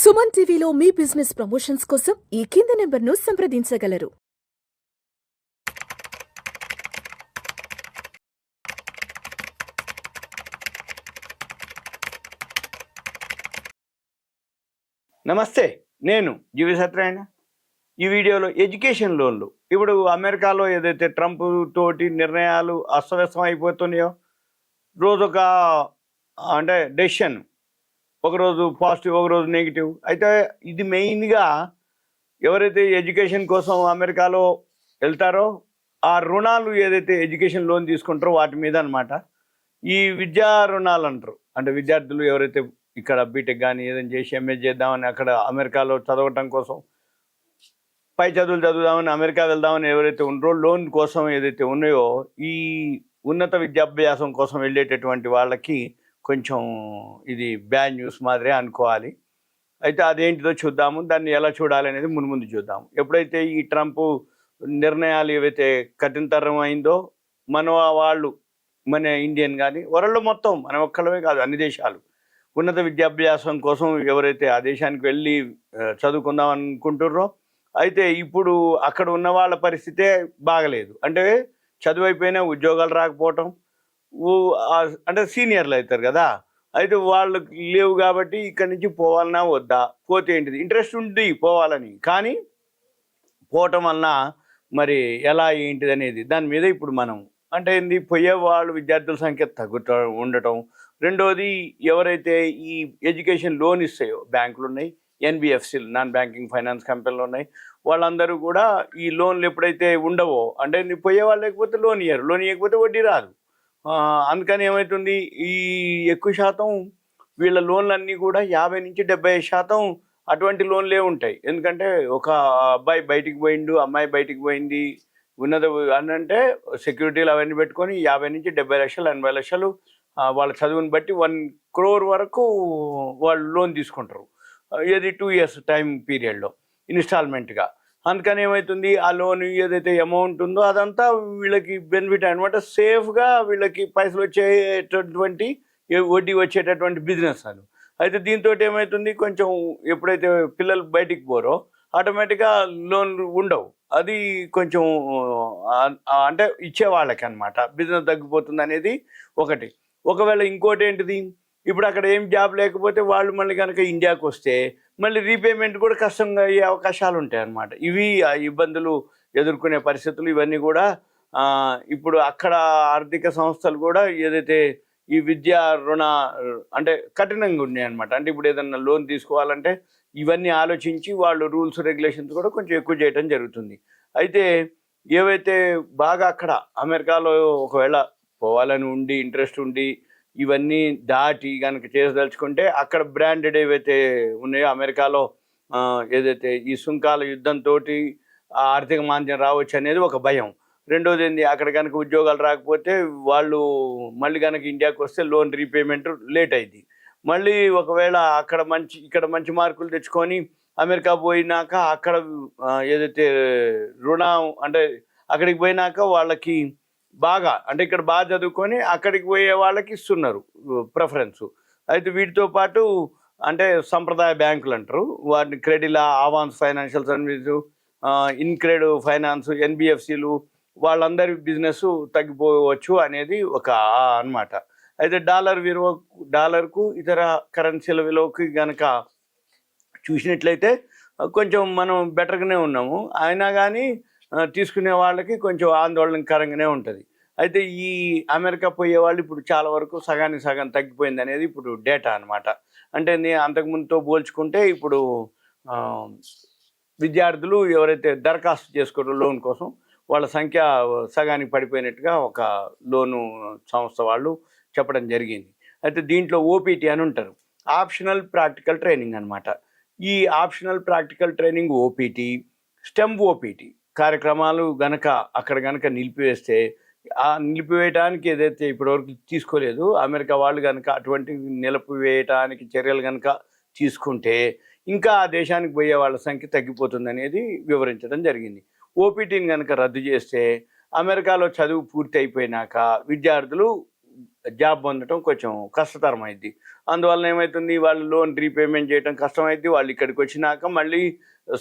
సుమన్ టీవీలో మీ business promotions కోసం ఈ కింది నెంబర్ను సంప్రదించగలరు. నమస్తే, నేను జీవి సత్యనారాయణ. ఈ వీడియోలో ఎడ్యుకేషన్ లోన్లు ఇప్పుడు అమెరికాలో ఏదైతే ట్రంప్ తోటి నిర్ణయాలు అస్తవ్యస్తం అయిపోతున్నాయో, రోజొక అంటే డెసిషన్, ఒకరోజు పాజిటివ్ ఒకరోజు నెగిటివ్. అయితే ఇది మెయిన్గా ఎవరైతే ఎడ్యుకేషన్ కోసం అమెరికాలో వెళ్తారో ఆ రుణాలు ఏదైతే ఎడ్యుకేషన్ లోన్ తీసుకుంటారో వాటి మీద అనమాట. ఈ విద్యా రుణాలు అంటారు. అంటే విద్యార్థులు ఎవరైతే ఇక్కడ బీటెక్ కానీ ఏదైనా చేసి ఎంఏ చేద్దామని అక్కడ అమెరికాలో చదవటం కోసం, పై చదువులు చదువుదామని అమెరికా వెళ్దామని ఎవరైతే ఉన్నారో లోన్ కోసం ఏదైతే ఉన్నాయో, ఈ ఉన్నత విద్యాభ్యాసం కోసం వెళ్ళేటటువంటి వాళ్ళకి కొంచెం ఇది బ్యాడ్ న్యూస్ మాదిరే అనుకోవాలి. అయితే అదేంటిదో చూద్దాము, దాన్ని ఎలా చూడాలి అనేది ముందు చూద్దాము. ఎప్పుడైతే ఈ ట్రంప్ నిర్ణయాలు ఏవైతే కఠినతరం అయిందో, వాళ్ళు మన ఇండియన్ కానీ వరల్డ్ మొత్తం, మన ఒక్కళ్ళమే కాదు అన్ని దేశాలు ఉన్నత విద్యాభ్యాసం కోసం ఎవరైతే ఆ దేశానికి వెళ్ళి చదువుకుందాం అనుకుంటుర్రో, అయితే ఇప్పుడు అక్కడ ఉన్న వాళ్ళ పరిస్థితే బాగలేదు. అంటే చదువు అయిపోయినా ఉద్యోగాలు రాకపోవటం, అంటే సీనియర్లు అవుతారు కదా, అయితే వాళ్ళకి లేవు కాబట్టి ఇక్కడి నుంచి పోవాలన్నా వద్దా, పోతే ఏంటిది ఇంట్రెస్ట్ ఉంది పోవాలని, కానీ పోవటం వలన మరి ఎలా ఏంటిది అనేది దాని మీద ఇప్పుడు మనం అంటే ఏంది, పోయే వాళ్ళు విద్యార్థుల సంఖ్య ఉండటం. రెండోది, ఎవరైతే ఈ ఎడ్యుకేషన్ లోన్ ఇస్తాయో బ్యాంకులు ఉన్నాయి, ఎన్బిఎఫ్సిలు నాన్ బ్యాంకింగ్ ఫైనాన్స్ కంపెనీలు ఉన్నాయి, వాళ్ళందరూ కూడా ఈ లోన్లు ఎప్పుడైతే ఉండవో, అంటే పోయే వాళ్ళు లేకపోతే లోన్ ఇయ్యరు, లోన్ ఇవ్వకపోతే వడ్డీ రాదు. అందుకని ఏమవుతుంది, ఈ ఎక్కువ శాతం వీళ్ళ లోన్లన్నీ కూడా 50 నుంచి 75% అటువంటి లోన్లే ఉంటాయి. ఎందుకంటే ఒక అబ్బాయి బయటికి పోయిండు, అమ్మాయి బయటికి పోయింది, ఉన్నది అని అంటే సెక్యూరిటీలు అవన్నీ పెట్టుకొని 50 నుంచి 70 లక్షలు 80 లక్షలు వాళ్ళ చదువుని బట్టి 1 crore వరకు వాళ్ళు లోన్ తీసుకుంటారు. ఏది 2 years టైం పీరియడ్లో ఇన్స్టాల్మెంట్గా. అందుకని ఏమవుతుంది, ఆ లోన్ ఏదైతే అమౌంట్ ఉందో అదంతా వీళ్ళకి బెనిఫిట్ అనమాట. సేఫ్గా వీళ్ళకి పైసలు వచ్చేటటువంటి, వడ్డీ వచ్చేటటువంటి బిజినెస్ అది. అయితే దీంతో ఏమవుతుంది, కొంచెం ఎప్పుడైతే పిల్లలు బయటికి పోరో ఆటోమేటిక్గా లోన్లు ఉండవు. అది కొంచెం అంటే ఇచ్చే వాళ్ళకి అనమాట బిజినెస్ తగ్గిపోతుంది అనేది ఒకటి. ఒకవేళ ఇంకోటి ఏంటిది, ఇప్పుడు అక్కడ ఏం జాబ్ లేకపోతే వాళ్ళు మళ్ళీ కనుక ఇండియాకి వస్తే మళ్ళీ రీపేమెంట్ కూడా కష్టంగా అయ్యే అవకాశాలు ఉంటాయి అన్నమాట. ఇవి ఇబ్బందులు ఎదుర్కొనే పరిస్థితులు ఇవన్నీ కూడా ఇప్పుడు అక్కడ ఆర్థిక సంస్థలు కూడా ఏదైతే ఈ విద్యా రుణ అంటే కఠినంగా ఉన్నాయి అనమాట. అంటే ఇప్పుడు ఏదన్నా లోన్ తీసుకోవాలంటే ఇవన్నీ ఆలోచించి వాళ్ళు రూల్స్ రెగ్యులేషన్స్ కూడా కొంచెం ఎక్కువ చేయడం జరుగుతుంది. అయితే ఏవైతే బాగా అక్కడ అమెరికాలో ఒకవేళ పోవాలని ఉండి ఇంట్రెస్ట్ ఉండి ఇవన్నీ దాటి కనుక చేసదలుచుకుంటే, అక్కడ బ్రాండెడ్ ఏవైతే ఉన్నాయో అమెరికాలో ఏదైతే ఈ సుంకాల యుద్ధంతో ఆర్థిక మాంద్యం రావచ్చు అనేది ఒక భయం. రెండోది ఏంది, అక్కడ కనుక ఉద్యోగాలు రాకపోతే వాళ్ళు మళ్ళీ కనుక ఇండియాకి వస్తే లోన్ రీపేమెంట్ లేట్ అయింది. మళ్ళీ ఒకవేళ ఇక్కడ మంచి మార్కులు తెచ్చుకొని అమెరికా పోయినాక అక్కడ ఏదైతే రుణం అంటే అక్కడికి పోయినాక వాళ్ళకి బాగా అంటే ఇక్కడ బాగా చదువుకొని అక్కడికి పోయే వాళ్ళకి ఇస్తున్నారు ప్రిఫరెన్స్. అయితే వీటితో పాటు అంటే సంప్రదాయ బ్యాంకులు అంటారు వాటిని, క్రెడిలా, అవాన్స్ ఫైనాన్షియల్ సర్వీసు, ఇన్క్రెడ్ ఫైనాన్స్, ఎన్బిఎఫ్సిలు, వాళ్ళందరి బిజినెస్ తగ్గిపోవచ్చు అనేది ఒక అన్నమాట. అయితే డాలర్కు ఇతర కరెన్సీల విలువకి కనుక చూసినట్లయితే కొంచెం మనం బెటర్గానే ఉన్నాము. అయినా కానీ తీసుకునే వాళ్ళకి కొంచెం ఆందోళనకరంగానే ఉంటుంది. అయితే ఈ అమెరికా పోయే వాళ్ళు ఇప్పుడు చాలా వరకు సగానికి సగం తగ్గిపోయింది అనేది ఇప్పుడు డేటా అనమాట. అంటే అంతకుముందుతో పోల్చుకుంటే ఇప్పుడు విద్యార్థులు ఎవరైతే దరఖాస్తు చేసుకోవడం లోన్ కోసం వాళ్ళ సంఖ్య సగానికి పడిపోయినట్టుగా ఒక లోను సంస్థ వాళ్ళు చెప్పడం జరిగింది. అయితే దీంట్లో ఓపీటీ అని ఉంటారు, ఆప్షనల్ ప్రాక్టికల్ ట్రైనింగ్ అనమాట. ఈ optional practical training OPT, stem OPT కార్యక్రమాలు గనక అక్కడ గనక నిలిపివేస్తే, ఆ నిలిపివేయటానికి ఏదైతే ఇప్పటివరకు తీసుకోలేదు అమెరికా వాళ్ళు కనుక అటువంటి నిలిపివేయటానికి చర్యలు కనుక తీసుకుంటే ఇంకా ఆ దేశానికి పోయే వాళ్ళ సంఖ్య తగ్గిపోతుంది అనేది వివరించడం జరిగింది. ఓపీటీని కనుక రద్దు చేస్తే అమెరికాలో చదువు పూర్తి అయిపోయినాక విద్యార్థులు జాబ్ పొందడం కొంచెం కష్టతరం అయింది. అందువలన ఏమవుతుంది, వాళ్ళు లోన్ రీపేమెంట్ చేయడం కష్టమైద్ది. వాళ్ళు ఇక్కడికి వచ్చినాక మళ్ళీ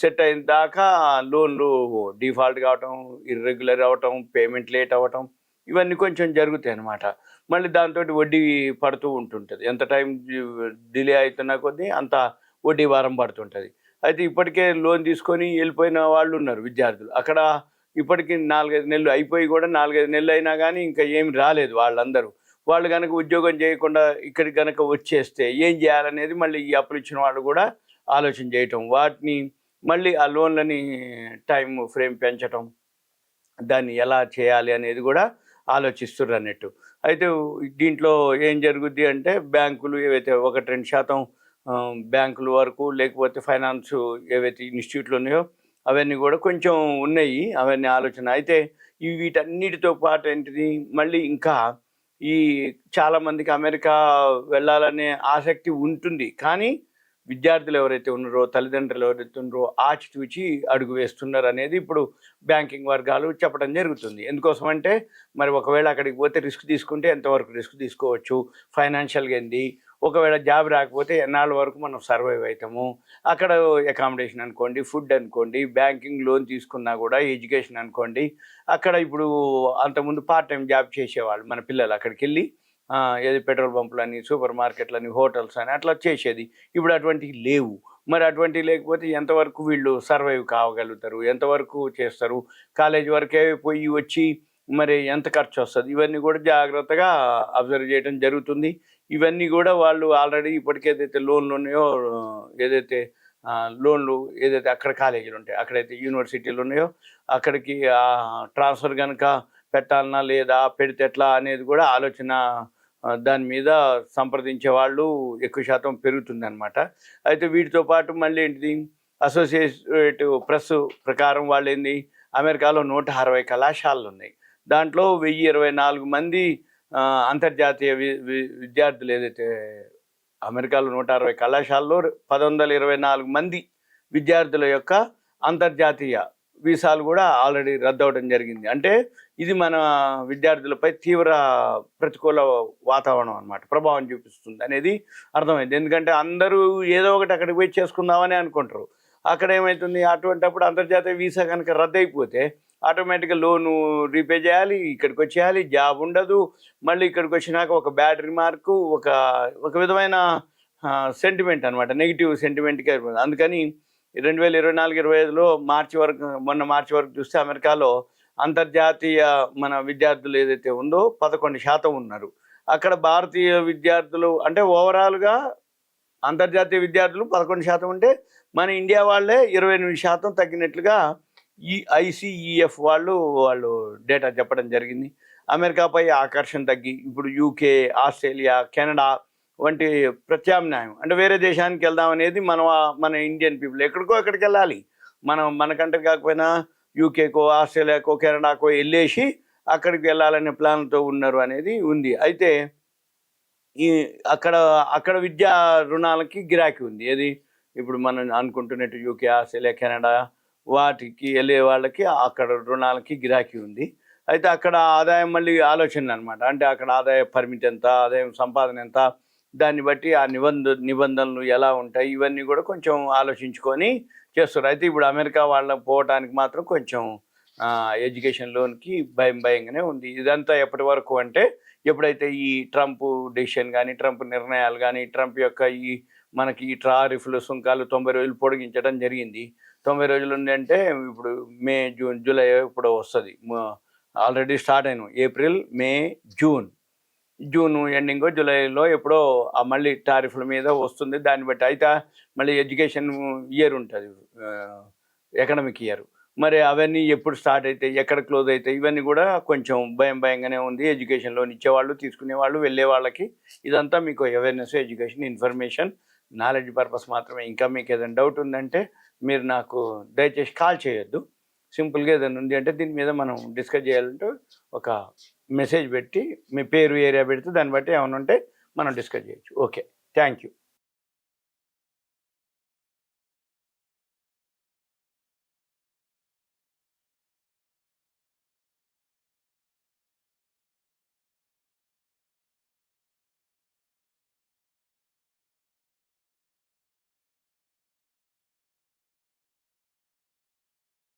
సెట్ అయిన దాకా లోన్లు డిఫాల్ట్ కావటం, ఇర్రెగ్యులర్ అవ్వటం, పేమెంట్ లేట్ అవ్వటం, ఇవన్నీ కొంచెం జరుగుతాయి అన్నమాట. మళ్ళీ దాంతో వడ్డీ పడుతూ ఉంటుంటుంది. ఎంత టైం డిలే అవుతున్నా కొద్దీ అంత వడ్డీ భారం పడుతుంటుంది. అయితే ఇప్పటికే లోన్ తీసుకొని వెళ్ళిపోయిన వాళ్ళు ఉన్నారు విద్యార్థులు. అక్కడ ఇప్పటికి 4-5 నెలలు అయిపోయి కూడా 4-5 నెలలు అయినా కానీ ఇంకా ఏమి రాలేదు వాళ్ళందరూ. వాళ్ళు కనుక ఉద్యోగం చేయకుండా ఇక్కడికి కనుక వచ్చేస్తే ఏం చేయాలనేది మళ్ళీ ఈ అప్పులు ఇచ్చిన వాళ్ళు కూడా ఆలోచన చేయటం, వాటిని మళ్ళీ ఆ లోన్లని టైం ఫ్రేమ్ పెంచటం, దాన్ని ఎలా చేయాలి అనేది కూడా ఆలోచిస్తుర్రు అన్నట్టు. అయితే దీంట్లో ఏం జరుగుద్ది అంటే బ్యాంకులు ఏవైతే 1-2% బ్యాంకుల వరకు, లేకపోతే ఫైనాన్స్ ఏవైతే ఇన్స్టిట్యూట్లు ఉన్నాయో అవన్నీ కూడా కొంచెం ఉన్నాయి, అవన్నీ ఆలోచన. అయితే వీటన్నిటితో పాటు ఏంటిది, మళ్ళీ ఇంకా ఈ చాలామందికి అమెరికా వెళ్ళాలనే ఆసక్తి ఉంటుంది. కానీ విద్యార్థులు ఎవరైతే ఉన్నారో, తల్లిదండ్రులు ఎవరైతే ఉన్నారో ఆచితూచి అడుగు వేస్తున్నారు అనేది ఇప్పుడు బ్యాంకింగ్ వర్గాలు చెప్పడం జరుగుతుంది. ఎందుకోసం అంటే మరి ఒకవేళ అక్కడికి పోతే రిస్క్ తీసుకుంటే ఎంతవరకు రిస్క్ తీసుకోవచ్చు, ఫైనాన్షియల్గా ఏంది, ఒకవేళ జాబ్ రాకపోతే ఎన్నాళ్ళ వరకు మనం సర్వైవ్ అవుతాము, అక్కడ అకామిడేషన్ అనుకోండి, ఫుడ్ అనుకోండి, బ్యాంకింగ్ లోన్ తీసుకున్నా కూడా ఎడ్యుకేషన్ అనుకోండి. అక్కడ ఇప్పుడు అంతకుముందు పార్ట్ టైం జాబ్ చేసేవాళ్ళు మన పిల్లలు, అక్కడికి వెళ్ళి ఏది పెట్రోల్ పంపులని, సూపర్ మార్కెట్లని, హోటల్స్ అని అట్లా చేసేది. ఇప్పుడు అటువంటివి లేవు. మరి అటువంటివి లేకపోతే ఎంతవరకు వీళ్ళు సర్వైవ్ కావగలుగుతారు, ఎంతవరకు చేస్తారు, కాలేజ్ వరకే పోయి వచ్చి మరి ఎంత ఖర్చు వస్తుంది, ఇవన్నీ కూడా జాగ్రత్తగా అబ్జర్వ్ చేయడం జరుగుతుంది. ఇవన్నీ కూడా వాళ్ళు ఆల్రెడీ ఇప్పటికే ఏదైతే లోన్లు ఉన్నాయో, ఏదైతే లోన్లు ఏదైతే అక్కడ కాలేజీలు ఉంటాయి, అక్కడైతే యూనివర్సిటీలు ఉన్నాయో అక్కడికి ట్రాన్స్ఫర్ కనుక పెట్టాలన్నా లేదా పెడితే ఎట్లా అనేది కూడా ఆలోచన, దాని మీద సంప్రదించే వాళ్ళు ఎక్కువ శాతం పెరుగుతుంది అనమాట. అయితే వీటితో పాటు మళ్ళీ ఏంటిది, అసోసియేటివ్ ప్రెస్ ప్రకారం వాళ్ళు ఏంది, అమెరికాలో 160 కళాశాలలు ఉన్నాయి. దాంట్లో 1024 మంది అంతర్జాతీయ విద్యార్థులు, ఏదైతే అమెరికాలో 160 కళాశాలలో 1124 మంది విద్యార్థుల యొక్క అంతర్జాతీయ వీసాలు కూడా ఆల్రెడీ రద్దవడం జరిగింది. అంటే ఇది మన విద్యార్థులపై తీవ్ర ప్రతికూల వాతావరణం అన్నమాట, ప్రభావం చూపిస్తుంది అనేది అర్థమైంది. ఎందుకంటే అందరూ ఏదో ఒకటి అక్కడికి పోయి చేసుకుందామని అనుకుంటారు. అక్కడ ఏమవుతుంది, అటువంటిప్పుడు అంతర్జాతీయ వీసా కనుక రద్దయిపోతే ఆటోమేటిక్గా లోను రీపే చేయాలి, ఇక్కడికి వచ్చేయాలి, జాబ్ ఉండదు. మళ్ళీ ఇక్కడికి వచ్చినాక ఒక బ్యాడ్ రిమార్కు, ఒక విధమైన సెంటిమెంట్ అనమాట, నెగిటివ్ సెంటిమెంట్కే. అందుకని 2024-25లో మొన్న మార్చి వరకు చూస్తే అమెరికాలో అంతర్జాతీయ మన విద్యార్థులు ఏదైతే ఉందో 11% ఉన్నారు. అక్కడ భారతీయ విద్యార్థులు అంటే ఓవరాల్గా అంతర్జాతీయ విద్యార్థులు 11% ఉంటే మన ఇండియా వాళ్ళే 28% తగ్గినట్లుగా ఈ ICEF వాళ్ళు డేటా చెప్పడం జరిగింది. అమెరికాపై ఆకర్షణ తగ్గి ఇప్పుడు UK, ఆస్ట్రేలియా, కెనడా వంటి ప్రత్యామ్నాయం అంటే వేరే దేశానికి వెళ్దాం అనేది మన ఇండియన్ పీపుల్ ఎక్కడికి వెళ్ళాలి, మన కంట్రీ కాకపోయినా UKకో, ఆస్ట్రేలియాకో, కెనడాకో వెళ్ళేసి అక్కడికి వెళ్ళాలనే ప్లాన్తో ఉన్నారు అనేది ఉంది. అయితే అక్కడ విద్యా రుణాలకి గిరాకీ ఉంది. ఏది ఇప్పుడు మనం అనుకుంటున్నట్టు UK, ఆస్ట్రేలియా, కెనడా వాటికి వెళ్ళే వాళ్ళకి అక్కడ రుణాలకి గిరాకీ ఉంది. అయితే అక్కడ ఆదాయం మళ్ళీ ఆలోచన అనమాట, అంటే అక్కడ ఆదాయ పరిమితి ఎంత, ఆదాయం సంపాదన ఎంత, దాన్ని బట్టి ఆ నిబంధనలు ఎలా ఉంటాయి, ఇవన్నీ కూడా కొంచెం ఆలోచించుకొని చేస్తారు. అయితే ఇప్పుడు అమెరికా వాళ్ళకి పోవటానికి మాత్రం కొంచెం ఎడ్యుకేషన్ లోన్కి భయంగానే ఉంది. ఇదంతా ఎప్పటి వరకు అంటే ఎప్పుడైతే ఈ ట్రంప్ డెసిషన్ కానీ, ట్రంప్ నిర్ణయాలు కానీ, ట్రంప్ యొక్క మనకి ఈ టారిఫ్లు, సుంకాలు 90 రోజులు పొడిగించడం జరిగింది. 90 రోజులు ఉంది అంటే ఇప్పుడు మే, జూన్, జూలై ఇప్పుడు వస్తుంది. ఆల్రెడీ స్టార్ట్ అయినాం, ఏప్రిల్, మే, జూన్ ఎండింగ్, జూలైలో ఎప్పుడో మళ్ళీ టారిఫ్ల మీద వస్తుంది. దాన్ని బట్టి అయితే మళ్ళీ ఎడ్యుకేషన్ ఇయర్ ఉంటుంది, ఎకనామిక్ ఇయర్. మరి అవన్నీ ఎప్పుడు స్టార్ట్ అవుతాయి, ఎక్కడ క్లోజ్ అవుతాయి, ఇవన్నీ కూడా కొంచెం భయంగానే ఉంది. ఎడ్యుకేషన్ లోన్ ఇచ్చేవాళ్ళు, తీసుకునేవాళ్ళు, వెళ్ళే వాళ్ళకి ఇదంతా మీకు awareness, education, information, knowledge purpose మాత్రమే. ఇంకా మీకు ఏదైనా డౌట్ ఉందంటే మీరు నాకు దయచేసి కాల్ చేయొద్దు. సింపుల్గా ఏదైనా ఉంది అంటే దీని మీద మనం డిస్కస్ చేయాలంటే ఒక మెసేజ్ పెట్టి మీ పేరు, ఏరియా పెడితే దాన్ని బట్టి ఏమైనా ఉంటే మనం డిస్కస్ చేయొచ్చు. Okay, thank you.